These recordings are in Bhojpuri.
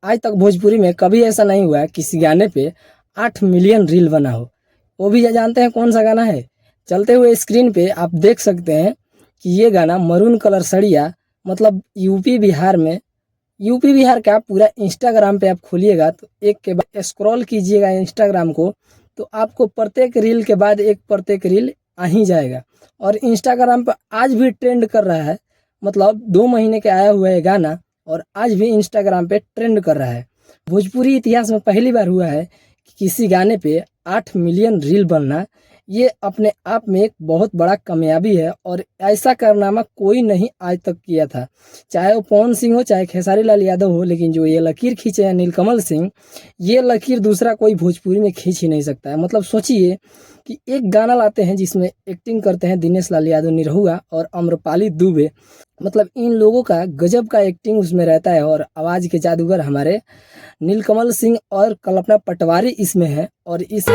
आज तक भोजपुरी में कभी ऐसा नहीं हुआ है किसी गाने पे 8 मिलियन रील बना हो। वो भी जानते हैं कौन सा गाना है? चलते हुए स्क्रीन पे आप देख सकते हैं कि ये गाना मरून कलर सड़िया मतलब यूपी बिहार का पूरा इंस्टाग्राम पे आप खोलिएगा तो एक के बाद स्क्रॉल कीजिएगा इंस्टाग्राम को तो आपको प्रत्येक रील के बाद प्रत्येक रील आ ही जाएगा। और इंस्टाग्राम पर आज भी ट्रेंड कर रहा है, मतलब 2 महीने के आया हुआ है गाना और आज भी इंस्टाग्राम पे ट्रेंड कर रहा है। भोजपुरी इतिहास में पहली बार हुआ है कि किसी गाने पे 8 मिलियन रील बनना, ये अपने आप में एक बहुत बड़ा कामयाबी है और ऐसा कारनामा कोई नहीं आज तक किया था, चाहे वो पवन सिंह हो चाहे खेसारी लाल यादव हो। लेकिन जो ये लकीर खींचे हैं नीलकमल सिंह, ये लकीर दूसरा कोई भोजपुरी में खींच ही नहीं सकता है। मतलब सोचिए कि एक गाना लाते हैं जिसमें एक्टिंग करते हैं दिनेश लाल यादव निरहुआ और अम्रपाली दुबे, मतलब इन लोगों का गजब का एक्टिंग उसमें रहता है और आवाज़ के जादूगर हमारे नीलकमल सिंह और कल्पना पटवारी इसमें है। और इस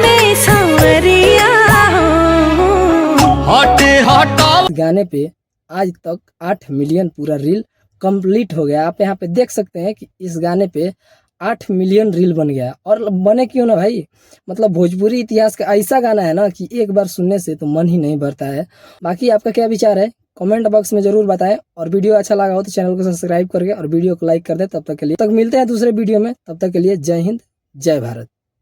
गाने पे आज तक 8 मिलियन पूरा रील कंप्लीट हो गया। आप यहाँ पे देख सकते हैं कि इस गाने पे 8 मिलियन रील बन गया। और बने क्यों ना भाई, मतलब भोजपुरी इतिहास का ऐसा गाना है ना कि एक बार सुनने से तो मन ही नहीं भरता है। बाकी आपका क्या विचार है कमेंट बॉक्स में जरूर बताएं और वीडियो अच्छा लगा हो तो चैनल को सब्सक्राइब करके और वीडियो को लाइक कर दें। तब तक के लिए मिलते हैं दूसरे वीडियो में, तब तक के लिए जय हिंद जय भारत।